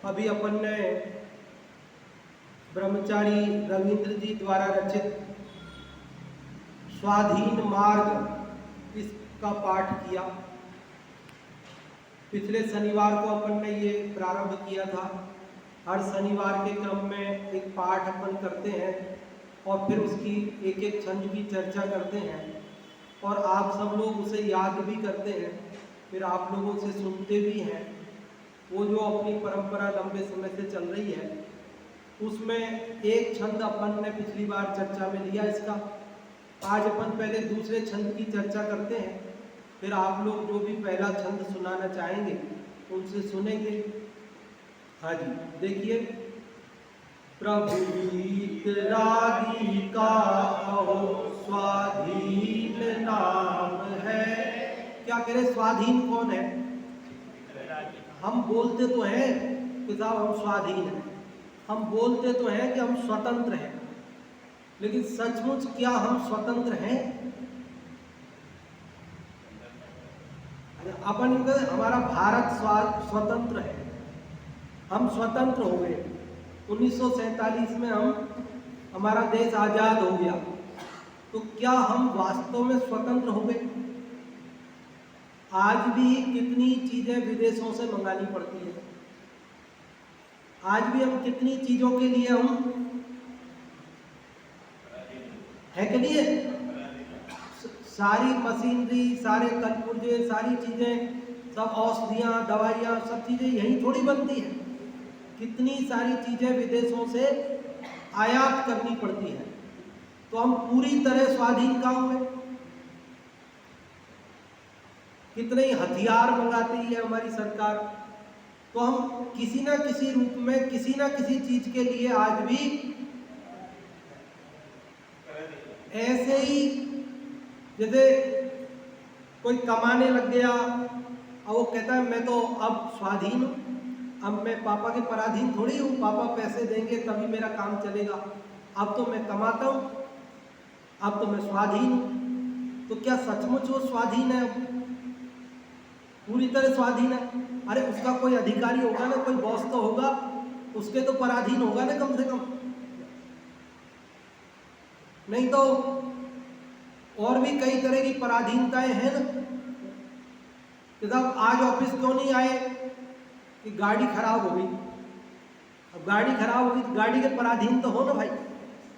अभी अपन ने ब्रह्मचारी रविंद्र जी द्वारा रचित स्वाधीन मार्ग इसका पाठ किया। पिछले शनिवार को अपन ने ये प्रारंभ किया था। हर शनिवार के क्रम में एक पाठ अपन करते हैं और फिर उसकी एक एक छंद की चर्चा करते हैं और आप सब लोग उसे याद भी करते हैं, फिर आप लोगों से सुनते भी हैं। वो जो अपनी परंपरा लंबे समय से चल रही है उसमें एक छंद अपन ने पिछली बार चर्चा में लिया इसका। आज अपन पहले दूसरे छंद की चर्चा करते हैं, फिर आप लोग जो भी पहला छंद सुनाना चाहेंगे उनसे सुनेंगे। हाँ जी, देखिए। प्रभु वीतरागी का अहो स्वाधीन नाम है। क्या करें, स्वाधीन कौन है? हम बोलते तो हैं कि साहब हम स्वाधीन हैं, हम बोलते तो हैं कि हम स्वतंत्र हैं, लेकिन सचमुच क्या हम स्वतंत्र हैं? अपन हमारा भारत स्वतंत्र है, हम स्वतंत्र हो गए। 1947 में हमारा देश आजाद हो गया, तो क्या हम वास्तव में स्वतंत्र हो गए? आज भी कितनी चीजें विदेशों से मंगानी पड़ती है, आज भी हम कितनी चीजों के लिए हम है कि नहीं है? सारी मशीनरी, सारे कलपुर्जे, सारी चीजें, सब औषधियां, दवाइयां, सब चीजें यहीं थोड़ी बनती हैं। कितनी सारी चीजें विदेशों से आयात करनी पड़ती है। तो हम पूरी तरह स्वाधीन कहाँ हुए? कितने हथियार मंगाती है हमारी सरकार, तो हम किसी ना किसी रूप में किसी ना किसी चीज के लिए आज भी ऐसे ही, जैसे कोई कमाने लग गया और वो कहता है मैं तो अब स्वाधीन हूं, अब मैं पापा के पराधीन थोड़ी हूं, पापा पैसे देंगे तभी मेरा काम चलेगा, अब तो मैं कमाता हूं, अब तो मैं स्वाधीन हूं। तो क्या सचमुच वो स्वाधीन है? पूरी तरह स्वाधीन है? अरे उसका कोई अधिकारी होगा ना, कोई बॉस तो होगा, उसके तो पराधीन होगा ना कम से कम। नहीं तो और भी कई तरह की पराधीनताएं हैं ना कि साहब आज ऑफिस क्यों नहीं आए कि गाड़ी खराब हो गई। अब गाड़ी खराब हो गई तो गाड़ी के पराधीन तो हो ना भाई,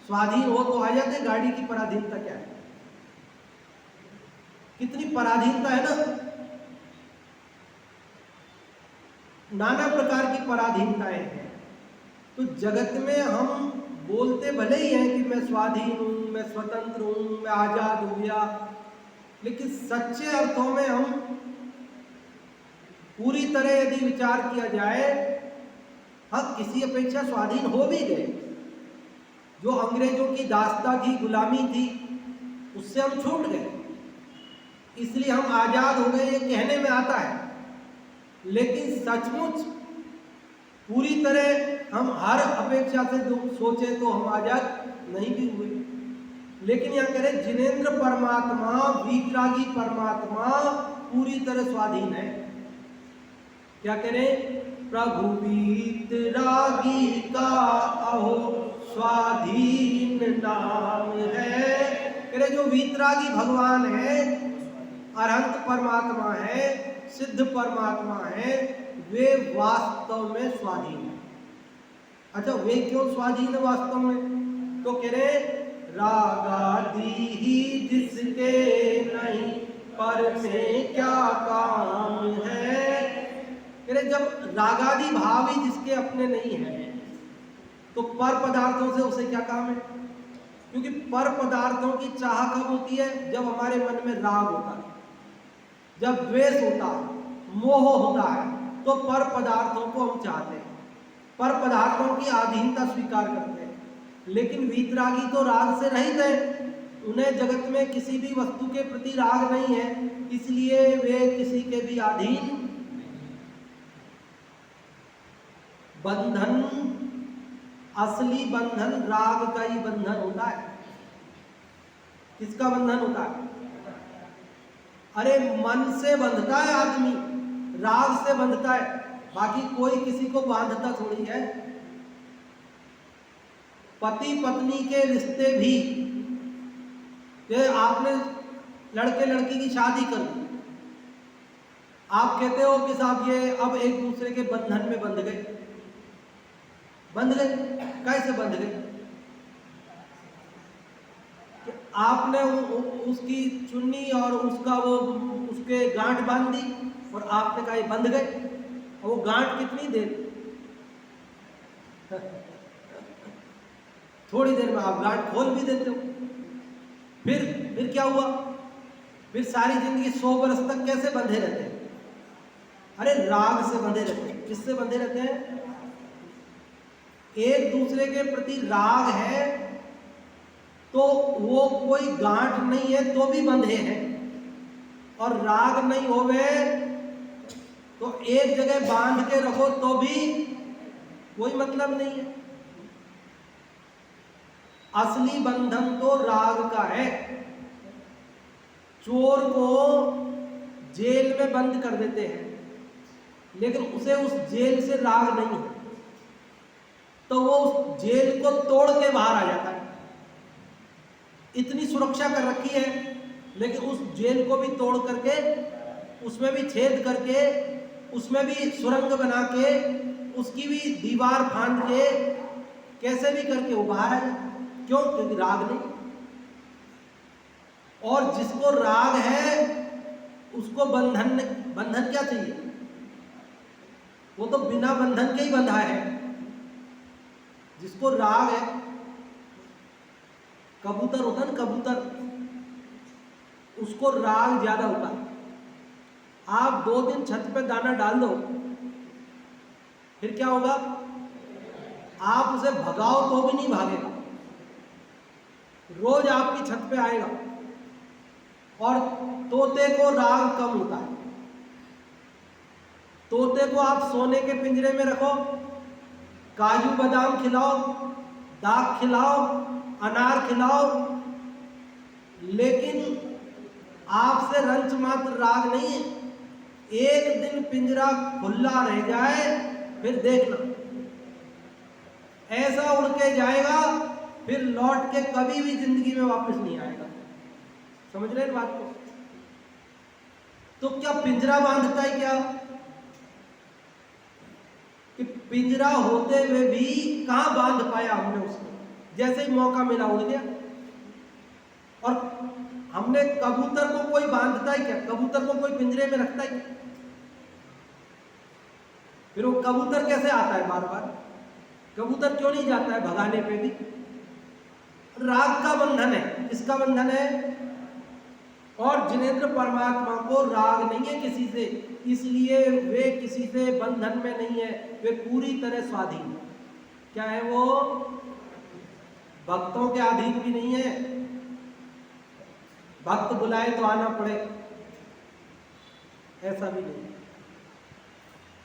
स्वाधीन हो तो आ जाते। गाड़ी की पराधीनता क्या है? कितनी पराधीनता है ना, नाना प्रकार की पराधीनताएं हैं। तो जगत में हम बोलते भले ही हैं कि मैं स्वाधीन हूं, मैं स्वतंत्र हूं, मैं आजाद हो गया, लेकिन सच्चे अर्थों में हम पूरी तरह यदि विचार किया जाए, हम किसी अपेक्षा स्वाधीन हो भी गए। जो अंग्रेजों की दास्ता थी, गुलामी थी, उससे हम छूट गए, इसलिए हम आजाद हो गए, ये कहने में आता है। लेकिन सचमुच पूरी तरह हम हर अपेक्षा से जो सोचे तो हम आजाद नहीं भी हुए। लेकिन यह करें, जिनेंद्र परमात्मा, वीतरागी परमात्मा पूरी तरह स्वाधीन है। क्या करें? प्रभु वीतरागी का अहो स्वाधीन नाम है। करें जो वीतरागी भगवान है, अरहंत परमात्मा है, सिद्ध परमात्मा है, वे वास्तव में स्वाधीन है। अच्छा, वे क्यों स्वाधीन है वास्तव में? तो कह रहे रागादि ही जिसके नहीं, पर में क्या काम है। कह रहे जब रागादि भाव ही जिसके अपने नहीं है तो पर पदार्थों से उसे क्या काम है? क्योंकि पर पदार्थों की चाह कब होती है? जब हमारे मन में राग होता है, जब द्वेष होता है, मोह होता है, तो पर पदार्थों को हम चाहते हैं, पर पदार्थों की अधीनता स्वीकार करते हैं। लेकिन वीतरागी तो राग से रहित है, उन्हें जगत में किसी भी वस्तु के प्रति राग नहीं है, इसलिए वे किसी के भी अधीन। बंधन, असली बंधन राग का ही बंधन होता है। किसका बंधन होता है? अरे मन से बंधता है आदमी, राग से बंधता है। बाकी कोई किसी को बांधता थोड़ी है। पति पत्नी के रिश्ते भी, ये आपने लड़के लड़की की शादी कर दी, आप कहते हो कि साहब ये अब एक दूसरे के बंधन में बंध गए। कैसे बंध गए? कि आपने उसकी चुन्नी और उसका वो उसके गांठ बांध दी और आपने कहा ये बंध गए, और वो गांठ कितनी देर, थोड़ी देर में आप गांठ खोल भी देते हो। फिर क्या हुआ? फिर सारी जिंदगी 100 वर्ष तक कैसे बंधे रहते हैं? अरे राग से बंधे रहते हैं। किससे बंधे रहते हैं? एक दूसरे के प्रति राग है तो वो कोई गांठ नहीं है तो भी बंधे हैं, और राग नहीं होवे तो एक जगह बांध के रखो तो भी कोई मतलब नहीं है। असली बंधन तो राग का है। चोर को जेल में बंद कर देते हैं, लेकिन उसे उस जेल से राग नहीं है, तो वो उस जेल को तोड़ के बाहर आ जाता है। इतनी सुरक्षा कर रखी है, लेकिन उस जेल को भी तोड़ करके, उसमें भी छेद करके, उसमें भी सुरंग बना के, उसकी भी दीवार फांद के, कैसे भी करके वो बाहर आ जाता है। क्यों? क्योंकि राग नहीं। और जिसको राग है उसको बंधन क्या चाहिए? वो तो बिना बंधन के ही बंधा है। जिसको राग है, कबूतर होता है ना, कबूतर, उसको राग ज्यादा होता है। आप 2 दिन छत पे दाना डाल दो, फिर क्या होगा? आप उसे भगाओ तो भी नहीं भागेगा, रोज आपकी छत पे आएगा। और तोते को राग कम होता है। तोते को आप सोने के पिंजरे में रखो, काजू बादाम खिलाओ, दाख खिलाओ, अनार खिलाओ, लेकिन आपसे रंच मात्र राग नहीं है। एक दिन पिंजरा खुला रह जाए, फिर देखना ऐसा उड़ के जाएगा, फिर लौट के कभी भी जिंदगी में वापस नहीं आएगा। समझ रहे हैं बात को? तो क्या पिंजरा बांधता है क्या? कि पिंजरा होते हुए भी कहां बांध पाया हमने उसको? जैसे ही मौका मिला उड़ गया। और हमने कबूतर को कोई बांधता है क्या? कबूतर को कोई पिंजरे में रखता है क्या? फिर वो कबूतर कैसे आता है बार बार? कबूतर क्यों नहीं जाता है भगाने पे भी? राग का बंधन है। किसका बंधन है? और जिनेंद्र परमात्मा को राग नहीं है किसी से, इसलिए वे किसी से बंधन में नहीं है, वे पूरी तरह स्वाधीन। क्या है वो? भक्तों के अधीन भी नहीं है। भक्त बुलाए तो आना पड़े, ऐसा भी नहीं।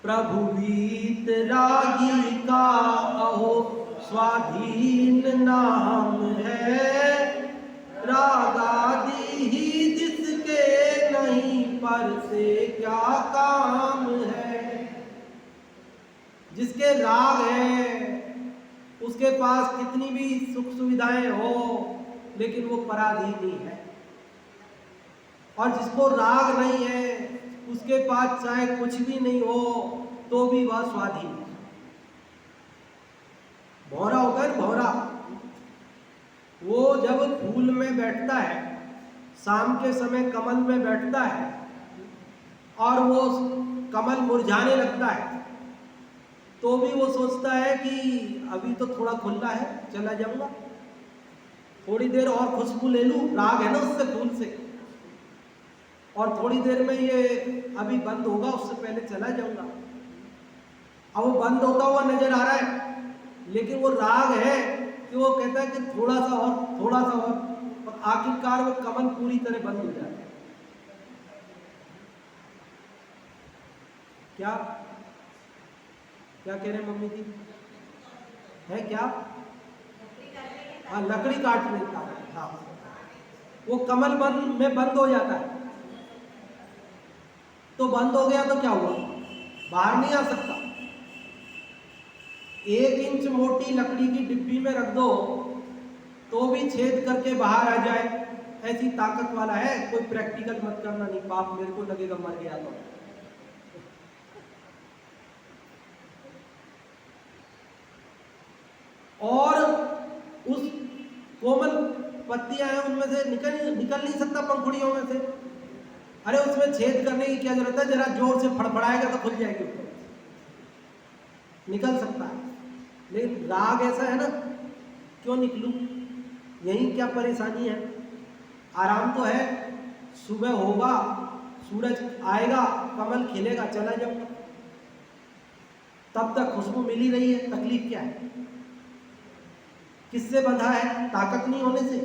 प्रभु वीत रागी का अहो स्वाधीन नाम है, रागादि ही जिसके नहीं पर से क्या काम है। जिसके राग है उसके पास कितनी भी सुख सुविधाएं हो, लेकिन वो पराधीन है। और जिसको राग नहीं है उसके पास चाहे कुछ भी नहीं हो तो भी वह स्वाधीन है। भौरा होता है, भौरा, वो जब फूल में बैठता है, शाम के समय कमल में बैठता है और वो कमल मुरझाने लगता है, तो भी वो सोचता है कि अभी तो थोड़ा खुला है, चला जाऊंगा, थोड़ी देर और खुशबू ले लूं, राग है ना उससे, फूल से, और थोड़ी देर में ये अभी बंद होगा, उससे पहले चला जाऊंगा। अब वो बंद होता हुआ नजर आ रहा है, लेकिन वो राग है कि वो कहता है कि थोड़ा सा और आखिरकार वो कमल पूरी तरह बंद हो जाए। क्या क्या कह रहे हैं मम्मी जी? है क्या? हाँ, लकड़ी काटने का। हाँ, वो कमल में बंद हो जाता है। तो बंद हो गया तो क्या हुआ? बाहर नहीं आ सकता। 1 इंच मोटी लकड़ी की डिब्बी में रख दो तो भी छेद करके बाहर आ जाए, ऐसी ताकत वाला है। कोई प्रैक्टिकल मत करना, नहीं पाप मेरे को लगेगा मर गया तो। और उस कोमल पत्तियां हैं उनमें से निकल नहीं सकता पंखुड़ियों में से। अरे उसमें छेद करने की क्या जरूरत है, जरा जोर से फड़फड़ाएगा तो खुल जाएगी ऊपर, निकल सकता है। लेकिन राग ऐसा है ना, क्यों निकलूं, यही क्या परेशानी है। आराम तो है, सुबह होगा, सूरज आएगा, कमल खिलेगा, चला जाऊंगा, तब तक खुशबू मिल ही रही है। तकलीफ क्या है, किससे बंधा है, ताकत नहीं होने से,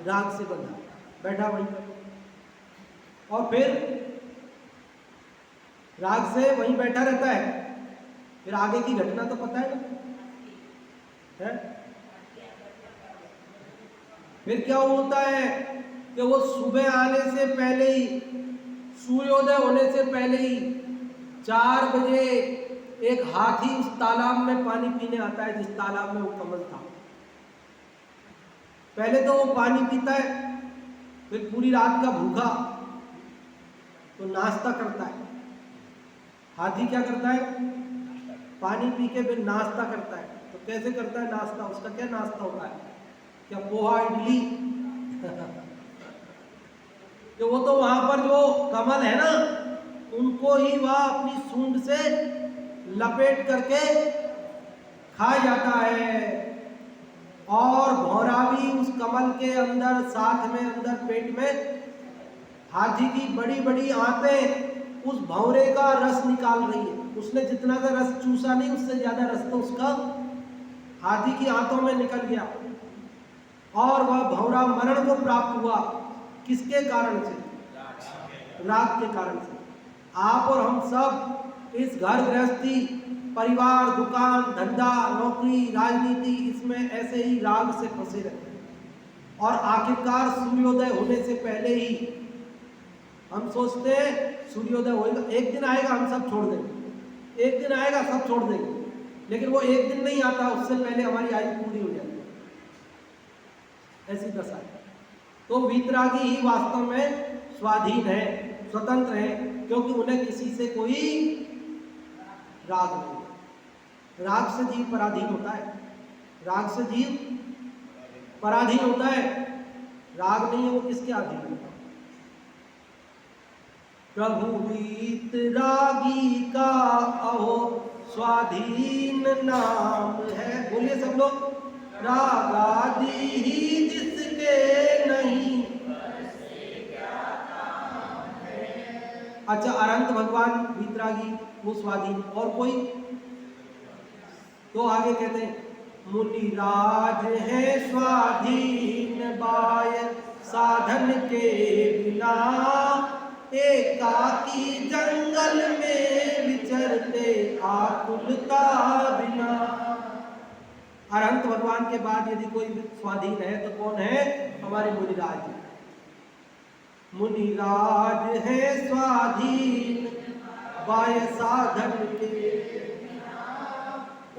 राग से बंधा, बैठा वहीं पर। और फिर राग से वहीं बैठा रहता है, फिर आगे की घटना तो पता है ना है? फिर क्या होता है कि वो सुबह आने से पहले ही, सूर्योदय होने से पहले ही 4 बजे एक हाथी उस तालाब में पानी पीने आता है, जिस तालाब में वो कमल था। पहले तो वो पानी पीता है, फिर पूरी रात का भूखा तो नाश्ता करता है। हाथी क्या करता है, पानी पी के फिर नाश्ता करता है। तो कैसे करता है नाश्ता, उसका क्या नाश्ता होता है, क्या पोहा इडली कि वो तो वहां पर जो कमल है ना, उनको ही वह अपनी सूंड से लपेट करके खा जाता है। और भौरा भी उस कमल के अंदर, साथ में अंदर पेट में हाथी की बड़ी बड़ी आंतें उस भौरे का रस निकाल रही है। उसने जितना का रस चूसा नहीं, उससे ज्यादा रस तो उसका हाथी की आंतों में निकल गया। और वह भौरा मरण को प्राप्त हुआ, किसके कारण से, राग के कारण से। आप और हम सब इस घर गृहस्थी, परिवार, दुकान, धंधा, नौकरी, राजनीति, इसमें ऐसे ही राग से फंसे रहते हैं। और आखिरकार सूर्योदय होने से पहले ही हम सोचते हैं सूर्योदय होएगा, एक दिन आएगा हम सब छोड़ देंगे, एक दिन आएगा सब छोड़ देंगे। लेकिन वो एक दिन नहीं आता, उससे पहले हमारी आयु पूरी हो जाती है, ऐसी दशा है। तो वीतरागी ही वास्तव में स्वाधीन है, स्वतंत्र है, क्योंकि उन्हें किसी से कोई राग नहीं है। राग से जीव पराधीन होता है, राग से जीव पराधीन होता है। राग नहीं है वो किसके अधीन होता है। प्रभु वीतरागी का अहो स्वाधीन नाम है। बोलिए सब लोग, रागादि ही जिसके नहीं। अच्छा, अनंत भगवान वीतरागी, वो स्वाधीन। और कोई तो आगे कहते हैं, मुनिराज है स्वाधीन बाय साधन के बिना, एकाकी जंगल में विचरते आकुलता बिना। अनंत भगवान के बाद यदि कोई स्वाधीन है तो कौन है, हमारे मुनिराज। मुनिराज है स्वाधीन बाय साधन के,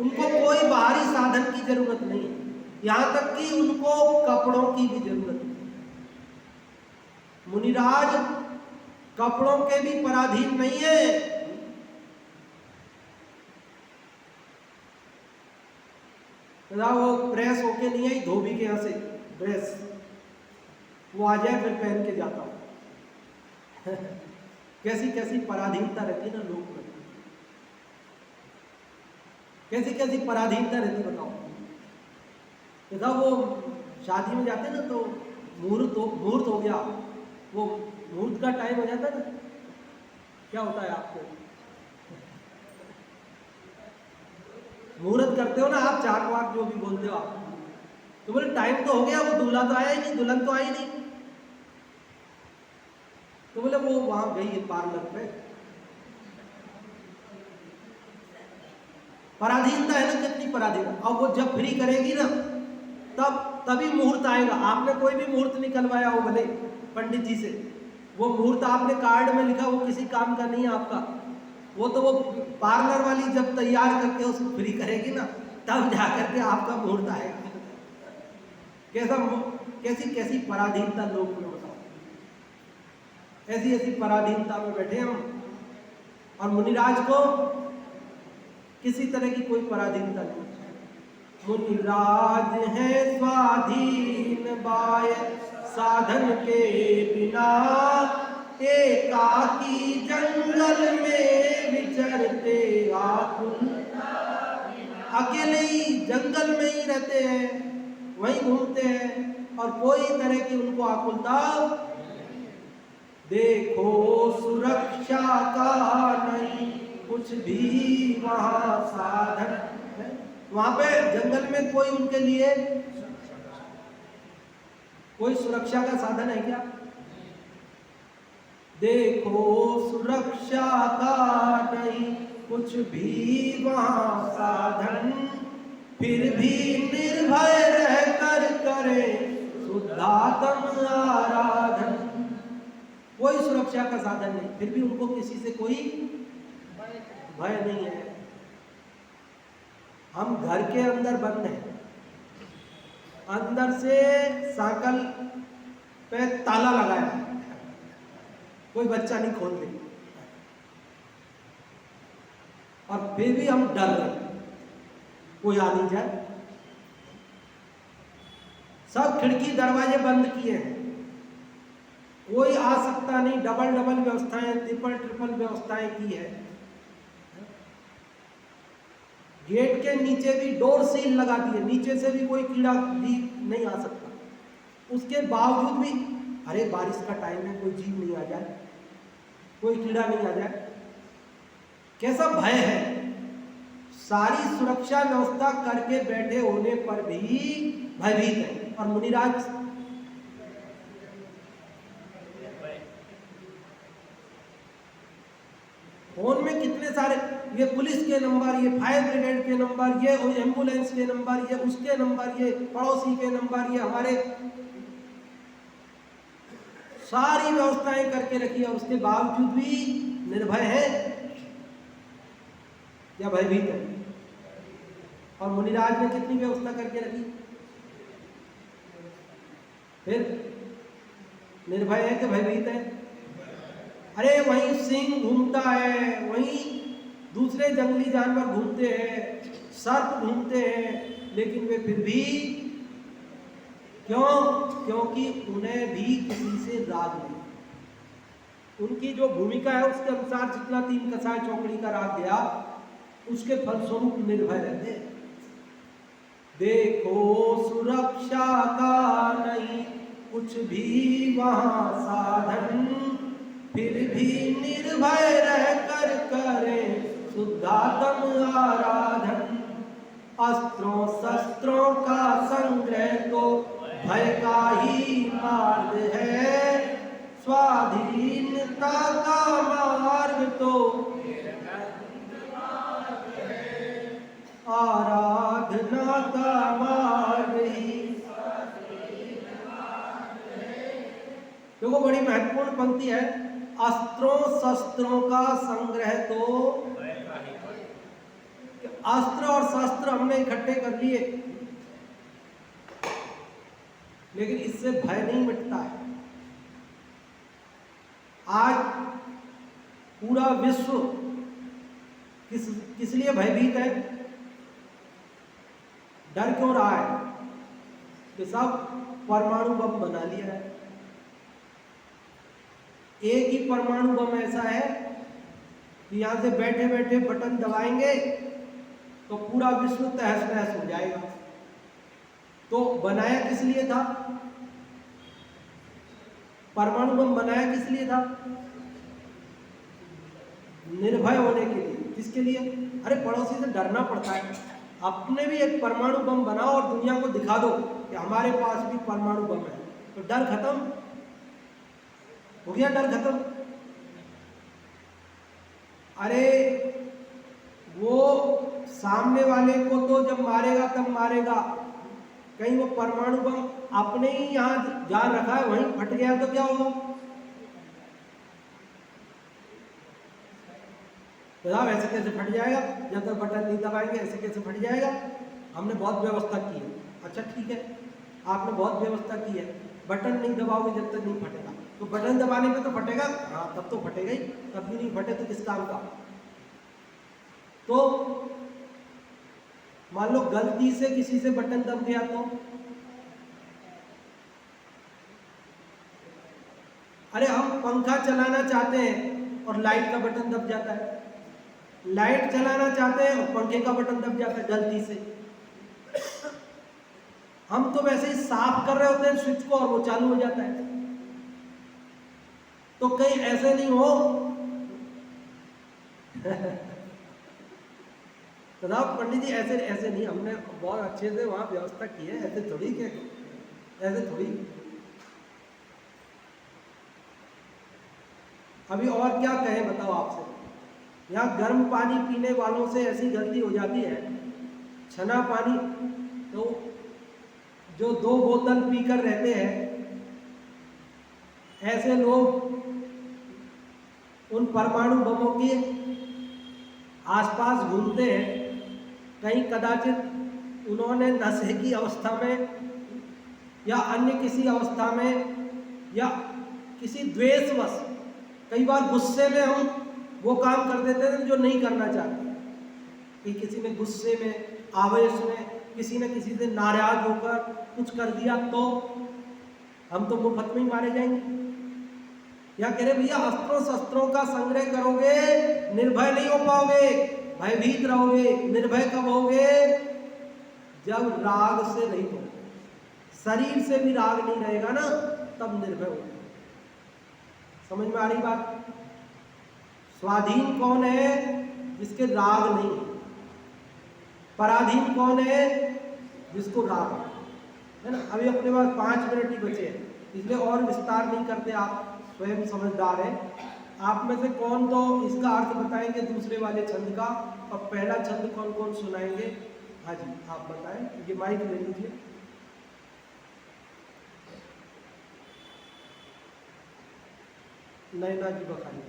उनको कोई बाहरी साधन की जरूरत नहीं है, यहां तक कि उनको कपड़ों की भी जरूरत नहीं। मुनिराज कपड़ों के भी पराधीन नहीं है। वो प्रेस होके नहीं आई धोबी के यहां से ड्रेस, वो आ जाए फिर पहन के जाता हूं कैसी कैसी पराधीनता रहती ना लोग में, कैसी कैसी पराधीनता रहती बताओ। देखा वो शादी में जाते ना तो मुहूर्त हो गया, वो मुहूर्त का टाइम हो जाता है ना, क्या होता है आपको, मुहूर्त करते हो ना आप, चाक वाक जो भी बोलते हो आप, तो बोले टाइम तो हो गया, वो दूल्हा तो आया ही नहीं, दुल्हन तो आई नहीं, तो बोले वो वहां गई है पार्लर पे। पराधीनता है ना, कितनी पराधीनता। अब वो जब फ्री करेगी ना तभी मुहूर्त आएगा। आपने कोई भी मुहूर्त निकलवाया हो भले पंडित जी से, वो मुहूर्त आपने कार्ड में लिखा, वो किसी काम का नहीं है आपका, वो पार्लर वाली जब तैयार करके उसको फ्री करेगी ना, तब जाकर के आपका मुहूर्त आएगा। कैसी कैसी पराधीनता लोग में, बताओ, ऐसी ऐसी पराधीनता में बैठे हम। और मुनिराज को किसी तरह की कोई पराधीनता नहीं। मुनिराज है स्वाधीन बाय साधन के बिना, एकाकी जंगल में विचरते आकुल। अकेले ही जंगल में ही रहते हैं, वहीं घूमते हैं और कोई तरह की उनको आकुलता। देखो सुरक्षा का नहीं कुछ भी वहां साधन है। वहां पे जंगल में कोई उनके लिए कोई सुरक्षा का साधन है क्या? देखो सुरक्षा का नहीं कुछ भी वहां साधन, फिर भी निर्भय रहकर करे शुद्धात्म आराधन। कोई सुरक्षा का साधन नहीं, फिर भी उनको किसी से कोई भय नहीं है। हम घर के अंदर बंद हैं, अंदर से साकल पे ताला लगाया है, कोई बच्चा नहीं खोल दे, और फिर भी हम डर रहे कोई आ नहीं जाए। सब खिड़की दरवाजे बंद किए हैं, कोई आ सकता नहीं। डबल डबल व्यवस्थाएं, ट्रिपल ट्रिपल व्यवस्थाएं की है। गेट के नीचे भी डोर सील लगा दिए, नीचे से भी कोई कीड़ा भी नहीं आ सकता। उसके बावजूद भी अरे बारिश का टाइम है, कोई जीव नहीं आ जाए, कोई कीड़ा नहीं आ जाए। कैसा भय है। सारी सुरक्षा व्यवस्था करके बैठे होने पर भी भयभीत है। और मुनिराज फोन में कितने सारे, ये पुलिस के नंबर, ये फायर ब्रिगेड के नंबर, ये एम्बुलेंस के नंबर, ये उसके नंबर, ये पड़ोसी के नंबर, ये हमारे, सारी व्यवस्थाएं करके रखी है। उसके बावजूद भी निर्भय है या भयभीत है। और मुनिराज ने कितनी व्यवस्था करके रखी, फिर निर्भय है कि भयभीत है? अरे वहीं सिंह घूमता है, वहीं दूसरे जंगली जानवर घूमते हैं, सर्प घूमते हैं, लेकिन वे फिर भी क्यों? क्योंकि उन्हें भी किसी से राग नहीं। उनकी जो भूमिका है उसके अनुसार जितना 3 कसाय चौकड़ी का राग गया, उसके फलस्वरूप निर्भय रहते हैं। देखो सुरक्षा का नहीं कुछ भी वहां साधन, फिर भी निर्भय रहकर करें शुद्धात्म आराधन। अस्त्रों शस्त्रों का संग्रह तो भय का ही मार्ग है, स्वाधीनता का मार्ग तो आराधना का मार्ग ही। देखो बड़ी महत्वपूर्ण पंक्ति है, अस्त्रों शस्त्रों का संग्रह तो, अस्त्र और शस्त्र हमने इकट्ठे कर लिए, लेकिन इससे भय नहीं मिटता है। आज पूरा विश्व किस लिए भयभीत है? डर क्यों रहा है? कि सब परमाणु बम बना लिया है। एक ही परमाणु बम ऐसा है कि यहां से बैठे बैठे बटन दबाएंगे तो पूरा विश्व तहस नहस हो जाएगा। तो बनाया किस लिए था? परमाणु बम बनाया किस लिए था? निर्भय होने के लिए। किसके लिए? अरे पड़ोसी से डरना पड़ता है, अपने भी एक परमाणु बम बनाओ और दुनिया को दिखा दो कि हमारे पास भी परमाणु बम है, तो डर खत्म हो गया। डर खत्म। अरे वो सामने वाले को तो जब मारेगा तब मारेगा, कहीं वो परमाणु बम अपने ही यहां जान रखा है, वहीं फट गया तो क्या होगा? तो साहब ऐसे कैसे फट जाएगा, जब तक बटन नहीं दबाएंगे ऐसे कैसे फट जाएगा, हमने बहुत व्यवस्था की है। अच्छा ठीक है, आपने बहुत व्यवस्था की है, बटन नहीं दबाओगे जब तक नहीं फटेगा, तो बटन दबाने पे तो फटेगा, हाँ तब तो फटेगा ही, तब भी नहीं फटे तो किस काम का। तो मान लो गलती से किसी से बटन दब गया तो, अरे हम पंखा चलाना चाहते हैं और लाइट का बटन दब जाता है, लाइट चलाना चाहते हैं और पंखे का बटन दब जाता है गलती से। हम तो वैसे ही साफ कर रहे होते हैं स्विच को और वो चालू हो जाता है। तो कहीं ऐसे नहीं हो तो पंडित जी ऐसे ऐसे नहीं, हमने बहुत अच्छे से वहां व्यवस्था की है, ऐसे थोड़ी के ऐसे थोड़ी। अभी और क्या कहें बताओ आपसे, यहाँ गर्म पानी पीने वालों से ऐसी गलती हो जाती है, छना पानी, तो जो 2 बोतल पीकर रहते हैं ऐसे लोग उन परमाणु बमों के आसपास घूमते हैं, कहीं कदाचित उन्होंने नशे की अवस्था में या अन्य किसी अवस्था में या किसी द्वेषवश, कई बार गुस्से में हम वो काम कर देते हैं जो नहीं करना चाहते, कि किसी ने गुस्से में आवेश में किसी न किसी से नाराज होकर कुछ कर दिया तो हम तो मुफ्त में ही मारे जाएंगे। या कह रहे भैया अस्त्रों शस्त्रों का संग्रह करोगे निर्भय नहीं हो पाओगे, भयभीत रहोगे। निर्भय कब होगे, जब राग से रहित हो, शरीर से भी राग नहीं रहेगा ना, तब निर्भय होगा। समझ में आ रही बात? स्वाधीन कौन है, जिसके राग नहीं है। पराधीन कौन है, जिसको राग है ना। अभी अपने पास 5 मिनट ही बचे हैं, इसलिए और विस्तार नहीं करते, आप स्वयं समझदार हैं। आप में से कौन तो इसका अर्थ बताएंगे दूसरे वाले छंद का, और पहला छंद कौन कौन सुनाएंगे? हाँ जी आप बताएं, ये माइक ले लीजिए। नैना जी बखानी।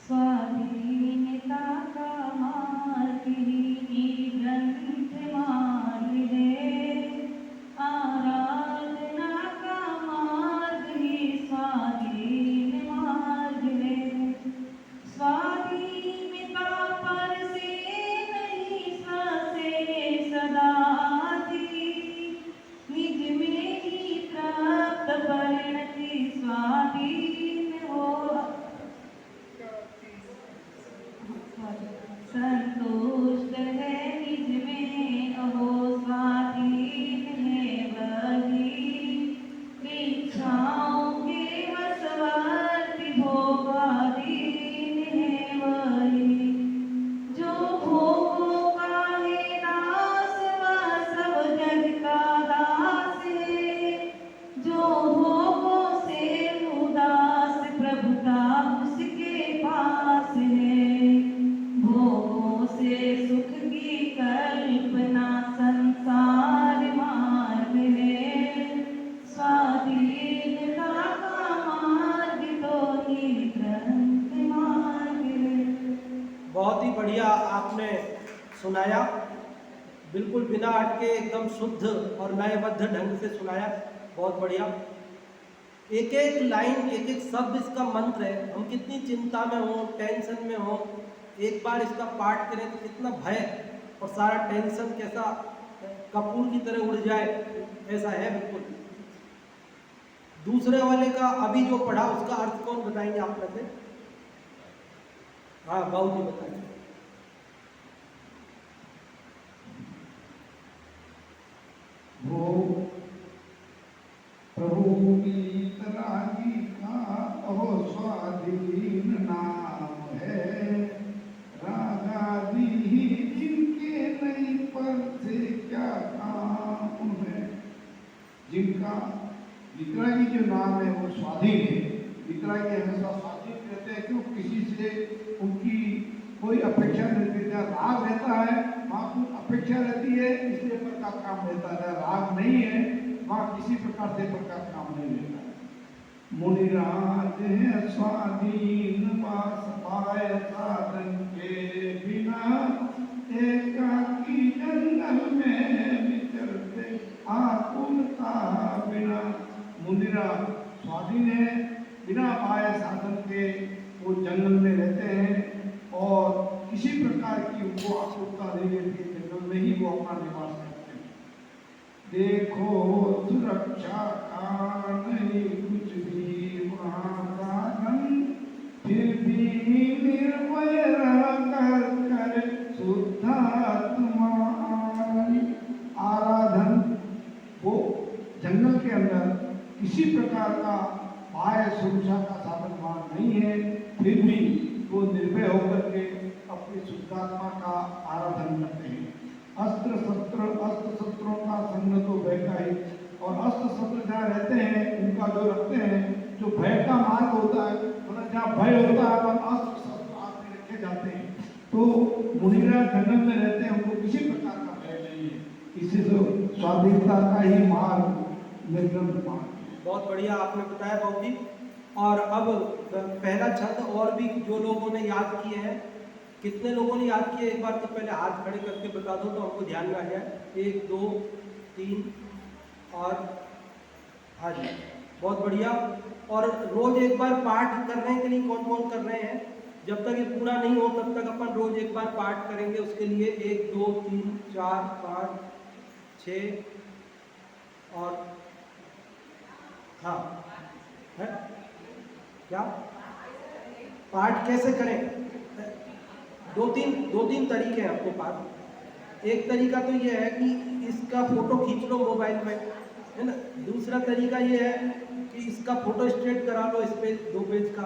स्वाधीनता का मार्ग ही ग्रंथ मार्ग है, आराधना का मार्ग ही स्वाधीन मार्ग है। स्वाधीनता पर से नहीं से सदा थी, निज में ही प्राप्त परिणति स्वाधीन हो। संतुष्ट है निज में अहो स्वाधीन है वही, इच्छाओं के वशवर्ती भोगाधीन है वही। जो भोगों का है दास वह सब जग का दास है, जो भोगों से उदास प्रभुता उसके पास है। भोगों से सुख की कल्पना संसार मार्ग है, स्वाधीनता का मार्ग तो ही ग्रंथ मार्ग है। बहुत ही बढ़िया आपने सुनाया, बिल्कुल बिना अटके एकदम शुद्ध और लयबद्ध ढंग से सुनाया, बहुत बढ़िया। एक एक लाइन एक एक शब्द इसका मंत्र है। हम कितनी चिंता में हो, टेंशन में हो, एक बार इसका पाठ करें तो कितना भय और सारा टेंशन कैसा कपूर की तरह उड़ जाए, ऐसा है बिल्कुल। दूसरे वाले का अभी जो पढ़ा उसका अर्थ कौन बताएंगे आप में से? हाँ बाबू जी बताएंगे। वो प्रभु मीत रागी का अहो स्वाधीन नाम है, रागादि ही जिनके नहीं पर से क्या काम है। जिनका वितरागी जो नाम है वो स्वाधीन है। वितरागी हमेशा स्वाधीन रहते हैं, क्यों? किसी से उनकी कोई अपेक्षा नहीं रहती है। राग रहता है वहाँ कुछ अपेक्षा रहती है, इसलिए पर का काम रहता है। राग नहीं है वहाँ किसी प्रकार से पर का काम नहीं रहता है। मुनिराज है स्वाधीन वास पाए साधन के बिना, एकाकी जंगल में विचरते आकुलता बिना। मुनिराज स्वाधीन है, बिना पाए साधन के वो जंगल में रहते हैं और किसी प्रकार की उनको आकुलता नहीं रहती, जंगल में ही वो अपना निवास करते हैं। देखो सुरक्षा का नहीं कुछ भी वहाँ साधन, फिर भी निर्भय रहकर कर शुद्धात्मा आराधन। वो जंगल के अंदर किसी प्रकार का बाह्य सुरक्षा का साधन वहाँ नहीं है, फिर भी वो निर्भय होकर के अपनी शुद्धात्मा का आराधन करते हैं। अस्त्र शस्त्रों का संग तो भय का ही, और अस्त्र शस्त्र जहाँ रहते हैं उनका जो रखते हैं, जो भय का मार्ग होता है, मतलब जहाँ भय होता है वहाँ अस्त्र शस्त्र हाथ में रखे जाते हैं। तो मुनिराज जंगल में रहते हैं, उनको किसी प्रकार का भय नहीं है, इसी से स्वाधीनता का ही मार्ग निर्गम मार्ग। बहुत बढ़िया आपने बताया बाबू जी। और अब पहला छंद और भी जो लोगों ने याद किए हैं, कितने लोगों ने याद किए एक बार तो पहले हाथ खड़े करके बता दो तो हमको ध्यान में आ जाए। 1 2 3 और हाँ जी, बहुत बढ़िया। और रोज एक बार पाठ करने के लिए कौन कौन कर रहे हैं? जब तक ये पूरा नहीं हो तब तक अपन रोज एक बार पाठ करेंगे। उसके लिए 1 2 3 4 5 6 और हाँ है क्या पाठ कैसे करें? दो तीन तरीके हैं अपने पास। एक तरीका तो ये है कि इसका फोटो खींच लो मोबाइल में, है ना। दूसरा तरीका ये है कि इसका फोटो स्ट्रेट करा लो इस पेज 2 पेज का।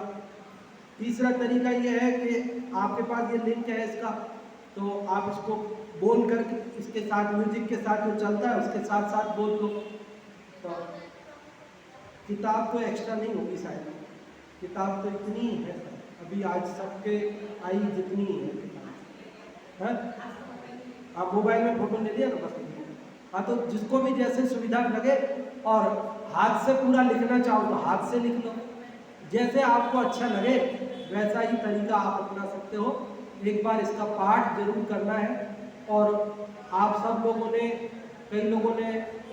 तीसरा तरीका ये है कि आपके पास ये लिंक है इसका, तो आप इसको बोल करके इसके साथ म्यूजिक के साथ जो चलता है उसके साथ साथ बोल लो। तो किताब तो एक्स्ट्रा नहीं होगी शायद, किताब तो इतनी ही है अभी आज सबके आई जितनी है किताब है। आप मोबाइल में फोटो ले लिया ना बस। हाँ, तो जिसको भी जैसे सुविधा लगे, और हाथ से पूरा लिखना चाहो तो हाथ से लिख लो, जैसे आपको अच्छा लगे वैसा ही तरीका आप अपना सकते हो। एक बार इसका पाठ जरूर करना है। और आप सब लोगों ने, कई लोगों ने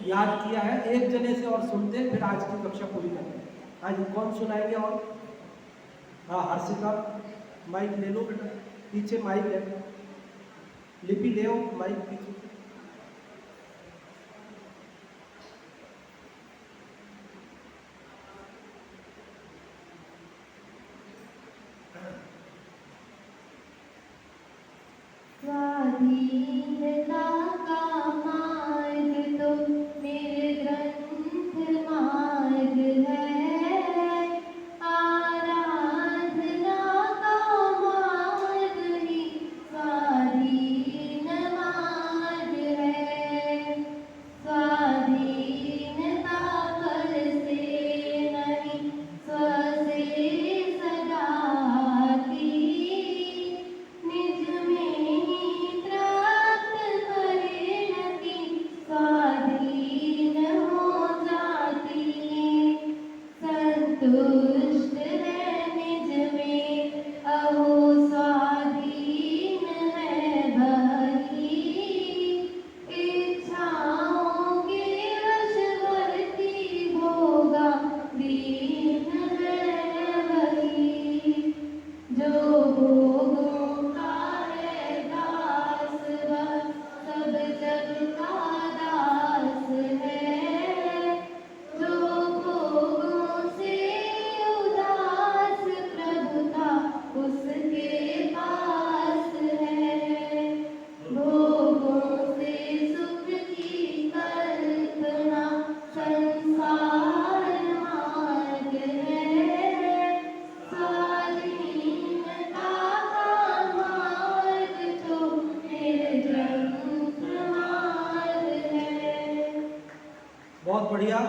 याद किया है, एक जने से और सुनते फिर आज की कक्षा पूरी करेंगे। हाँ जी, कौन सुनाएंगे? और हाँ, हर्षिता माइक ले लो बेटा, पीछे माइक है। लिपि ले आओ माइक पीछे। स्वाधीनता का मार्ग तो मेरे ग्रंथ मार्ग है, आराधना का मार्ग ही स्वाधीन मार्ग है। स्वाधीनता पर से नहीं स्व से सजाती, निज में ही प्राप्त परिणति स्वाधीन हो जाती। संतुष्ट है निज में अहो स्वाधीन है बही, इच्छाओं के वशवर्ती होगा दीन है वही। जो भोगों का है दास वह सब जग का दास है। जो भोगों से उदास प्रभुता उसके पास है। भोगों से सुख की कल्पना संसार मार्ग है। स्वाधीनता का मार्ग तो मेरे ग्रंथ मार्ग है। बहुत बढ़िया।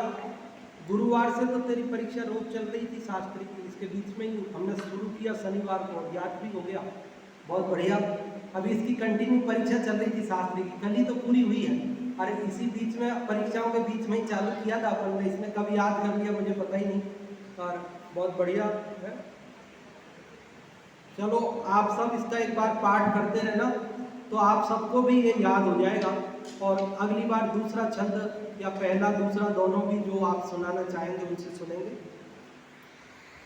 गुरुवार से तो तेरी परीक्षा रोज चल रही थी शास्त्री की, इसके बीच में ही हमने शुरू किया शनिवार को, याद भी हो गया। बहुत बढ़िया। अभी इसकी कंटिन्यू परीक्षा चल रही थी शास्त्री की, कल ही तो पूरी हुई है। अरे इसी बीच में परीक्षाओं के बीच में ही चालू किया था अपन ने, इसने कब याद कर लिया मुझे पता ही नहीं। और बहुत बढ़िया है। चलो आप सब इसका एक बार पाठ करते रहना, तो आप सबको भी ये याद हो जाएगा। और अगली बार दूसरा छंद या पहला दूसरा दोनों भी जो आप सुनाना चाहेंगे उनसे सुनेंगे।